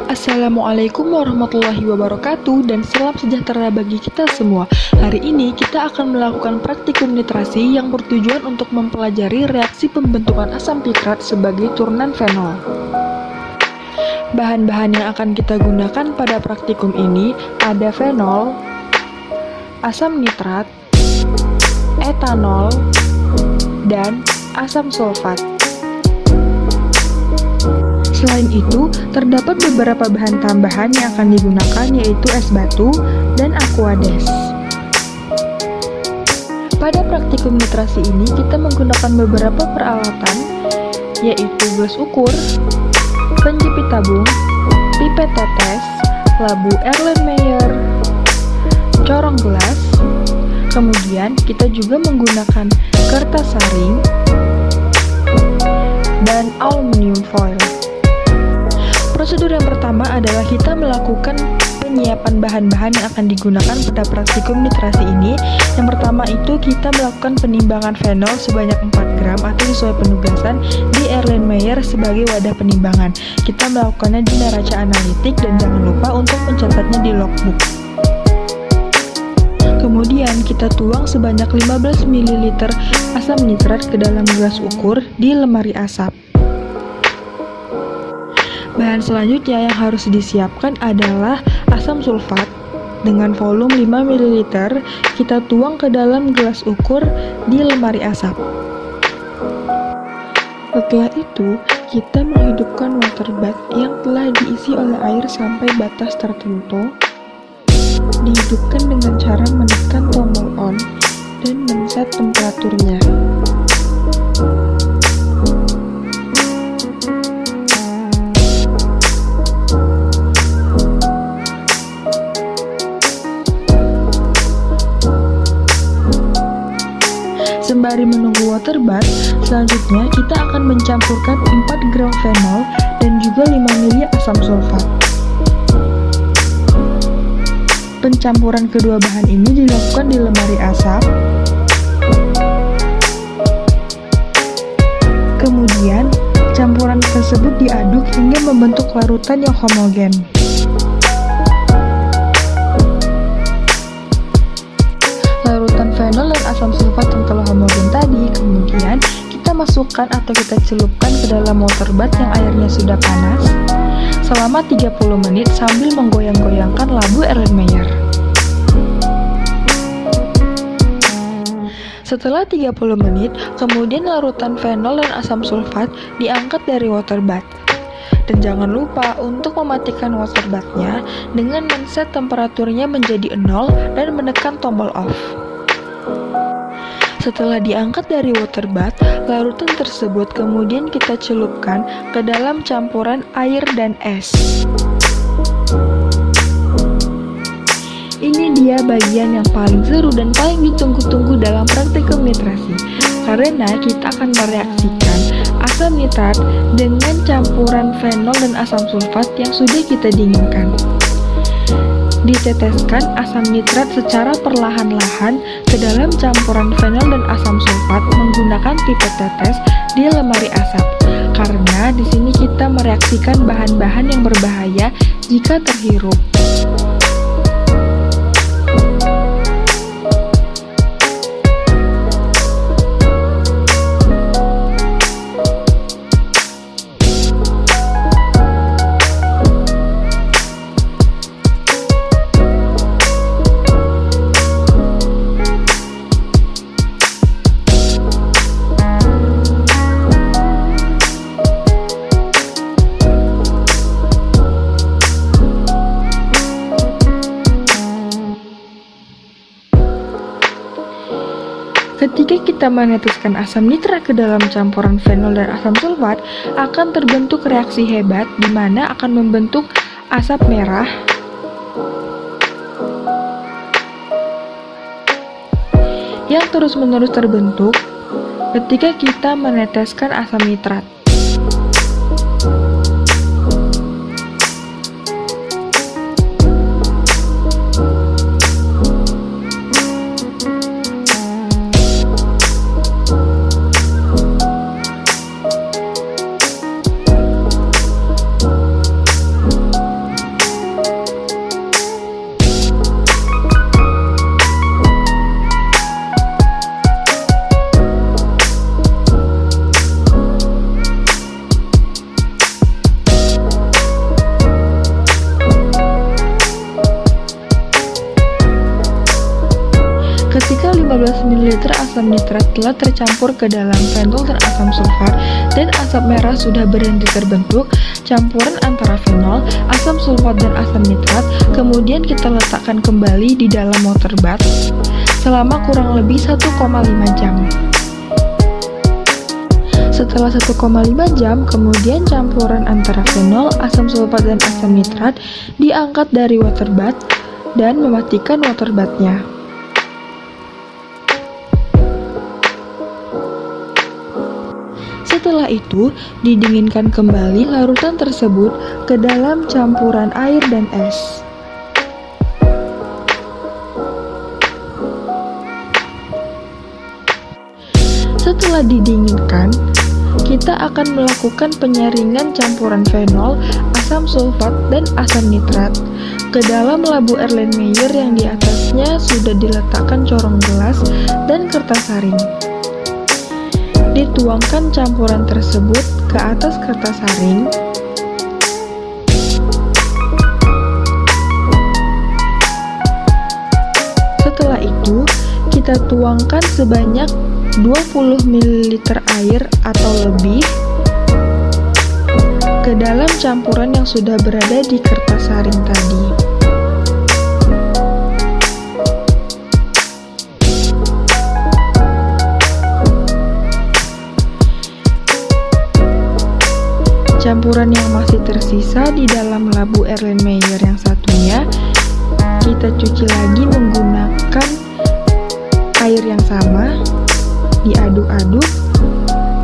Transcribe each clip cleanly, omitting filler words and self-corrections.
Assalamualaikum warahmatullahi wabarakatuh dan salam sejahtera bagi kita semua. Hari ini kita akan melakukan praktikum nitrasi yang bertujuan untuk mempelajari reaksi pembentukan asam nitrat sebagai turunan fenol. Bahan-bahan yang akan kita gunakan pada praktikum ini ada fenol, asam nitrat, etanol, dan asam sulfat. Selain itu, terdapat beberapa bahan tambahan yang akan digunakan yaitu es batu dan aquades. Pada praktikum nitrasi ini, kita menggunakan beberapa peralatan yaitu gelas ukur, penjepit tabung, pipet tetes, labu Erlenmeyer, corong gelas, kemudian kita juga menggunakan kertas saring, dan aluminium foil. Prosedur yang pertama adalah kita melakukan penyiapan bahan-bahan yang akan digunakan pada praktikum nitrasi ini. Yang pertama itu kita melakukan penimbangan fenol sebanyak 4 gram atau sesuai penugasan di Erlenmeyer sebagai wadah penimbangan. Kita melakukannya di neraca analitik dan jangan lupa untuk mencatatnya di logbook. Kemudian kita tuang sebanyak 15 ml asam nitrat ke dalam gelas ukur di lemari asap. Bahan selanjutnya yang harus disiapkan adalah asam sulfat dengan volume 5 ml. Kita tuang ke dalam gelas ukur di lemari asap. Setelah itu, kita menghidupkan water bath yang telah diisi oleh air sampai batas tertentu. Dihidupkan dengan cara menekan tombol on dan men-set temperaturnya. Sembari menunggu water bath, selanjutnya kita akan mencampurkan 4 gram fenol dan juga 5 ml asam sulfat. Pencampuran kedua bahan ini dilakukan di lemari asap. Kemudian, campuran tersebut diaduk hingga membentuk larutan yang homogen. Larutan fenol dan asam sulfat yang telah homogen tadi, kemudian kita masukkan atau kita celupkan ke dalam water bath yang airnya sudah panas selama 30 menit sambil menggoyang-goyangkan labu Erlenmeyer. Setelah 30 menit, kemudian larutan fenol dan asam sulfat diangkat dari water bath. Dan jangan lupa untuk mematikan water bath-nya dengan men-set temperaturnya menjadi 0 dan menekan tombol off. Setelah diangkat dari water bath, larutan tersebut kemudian kita celupkan ke dalam campuran air dan es. Ini dia bagian yang paling seru dan paling ditunggu-tunggu dalam praktikum nitrasi, karena kita akan mereaksikan asam nitrat dengan campuran fenol dan asam sulfat yang sudah kita dinginkan. Diteteskan asam nitrat secara perlahan-lahan ke dalam campuran fenol dan asam sulfat menggunakan pipet tetes di lemari asap. Karena di sini kita mereaksikan bahan-bahan yang berbahaya jika terhirup. Ketika kita meneteskan asam nitrat ke dalam campuran fenol dan asam sulfat, akan terbentuk reaksi hebat di mana akan membentuk asap merah yang terus-menerus terbentuk ketika kita meneteskan asam nitrat. ml asam nitrat telah tercampur ke dalam fenol dan asam sulfat dan asap merah sudah berhenti terbentuk, campuran antara fenol, asam sulfat dan asam nitrat kemudian kita letakkan kembali di dalam water bath selama kurang lebih 1,5 jam. Setelah 1,5 jam, kemudian campuran antara fenol, asam sulfat dan asam nitrat diangkat dari water bath dan mematikan water bath-nya. Setelah itu, didinginkan kembali larutan tersebut ke dalam campuran air dan es. Setelah didinginkan, kita akan melakukan penyaringan campuran fenol, asam sulfat, dan asam nitrat ke dalam labu Erlenmeyer yang di atasnya sudah diletakkan corong gelas dan kertas saring. Dituangkan campuran tersebut ke atas kertas saring. Setelah itu, kita tuangkan sebanyak 20 ml air atau lebih ke dalam campuran yang sudah berada di kertas saring tadi. Campuran yang masih tersisa di dalam labu Erlenmeyer yang satunya kita cuci lagi menggunakan air yang sama, diaduk-aduk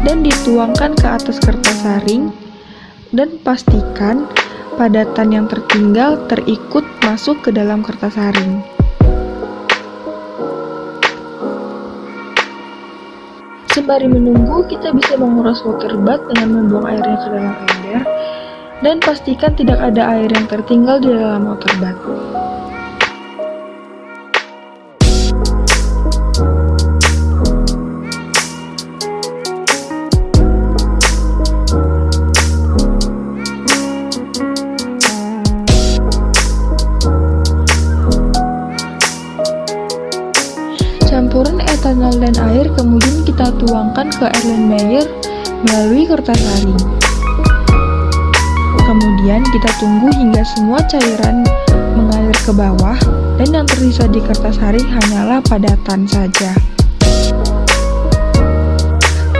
dan dituangkan ke atas kertas saring dan pastikan padatan yang tertinggal terikut masuk ke dalam kertas saring. Sembari menunggu, kita bisa menguras water bath dengan membuang airnya ke dalam ember dan pastikan tidak ada air yang tertinggal di dalam water bath. Campuran etanol dan air kemudian kita tuangkan ke Erlenmeyer melalui kertas saring. Kemudian kita tunggu hingga semua cairan mengalir ke bawah dan yang tersisa di kertas saring hanyalah padatan saja.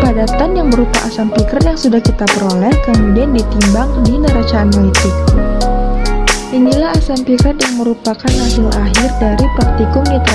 Padatan yang berupa asam pikrat yang sudah kita peroleh kemudian ditimbang di neraca analitik. Inilah asam pikrat yang merupakan hasil akhir dari praktikum nitrasi